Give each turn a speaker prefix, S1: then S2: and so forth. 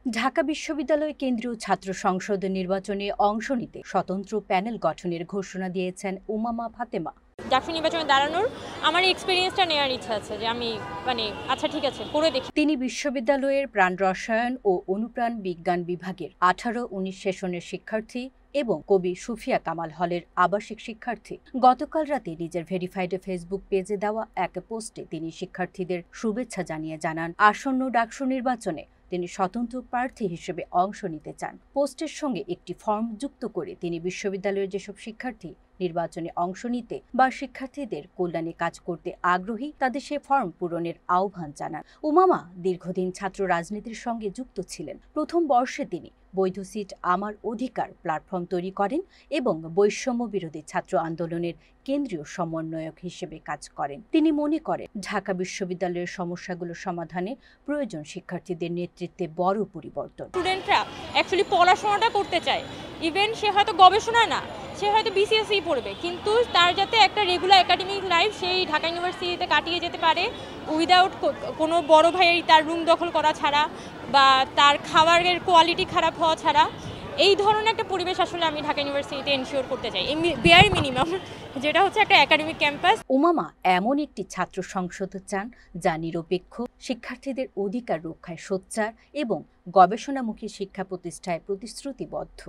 S1: ঢাকা বিশ্ববিদ্যালয় কেন্দ্রীয় ছাত্র সংসদ নির্বাচনে অংশ নিতে স্বতন্ত্র প্যানেল গঠনের ঘোষণা দিয়েছেন উমামা ফাতেমা।
S2: ডাকসু নির্বাচনে দাঁড়ানোর আমার এক্সপেরিয়েন্সটা নেওয়ার ইচ্ছা আছে যে আমি আচ্ছা ঠিক আছে করে দেখি।
S1: তিনি বিশ্ববিদ্যালয়ের প্রাণ রসায়ন ও অনুপ্রাণ বিজ্ঞান বিভাগের 18-19 সেশনের শিক্ষার্থী এবং কবি সুফিয়া কামাল হলের আবাসিক শিক্ষার্থী। গতকাল রাতে নিজের ভেরিফাইড ফেসবুক পেজে দেওয়া এক পোস্টে তিনি শিক্ষার্থীদের শুভেচ্ছা জানিয়ে জানান, আসন্ন ডাকসু নির্বাচনে তিনি স্বতন্ত্র প্রার্থী হিসেবে অংশ নিতে চান। পোস্টের সঙ্গে একটি ফর্ম যুক্ত করে তিনি বিশ্ববিদ্যালয়ের যেসব শিক্ষার্থী নির্বাচনে অংশ নিতে বা শিক্ষার্থীদের কল্যাণে কাজ করতে আগ্রহী তাদের সে ফর্ম পূরণের আহ্বান জানান। উমামা দীর্ঘদিন ছাত্র রাজনীতির সঙ্গে যুক্ত ছিলেন। প্রথম বর্ষে তিনি বৈধ সিট আমার অধিকার প্ল্যাটফর্ম তৈরি করেন এবং বৈষম্য বিরোধী ছাত্র আন্দোলনের কেন্দ্রীয় সমন্বয়ক হিসেবে কাজ করেন। তিনি মনে করেন ঢাকা বিশ্ববিদ্যালয়ের সমস্যাগুলো সমাধানে প্রয়োজন শিক্ষার্থীদের নেতৃত্বে বড় পরিবর্তন।
S2: স্টুডেন্টরা অ্যাকচুয়ালি পড়াশোনাটা করতে চায়, ইভেন সে হয়তো গবেষণা না, সে হয়তো বিসিএসই পড়বে, কিন্তু তার যাতে একটা রেগুলার একাডেমিক লাইফ সেই ঢাকা ইউনিভার্সিটিতে কাটিয়ে যেতে পারে উইদাউট কোনো বড় ভাইয়ের তার রুম দখল করা ছাড়া বা তার খাবারের কোয়ালিটি খারাপ হওয়া ছাড়া, এই ধরনের একটা পরিবেশ আসলে আমি ঢাকা ইউনিভার্সিটিতে এনশিওর করতে চাই, বেয়ার মিনিমাম যেটা হচ্ছে একটা একাডেমিক ক্যাম্পাস।
S1: উমামা এমন একটি ছাত্র সংসদ চান যা নিরপেক্ষ, শিক্ষার্থীদের অধিকার রক্ষায় সোচ্চার এবং গবেষণামুখী শিক্ষা প্রতিষ্ঠায় প্রতিশ্রুতিবদ্ধ।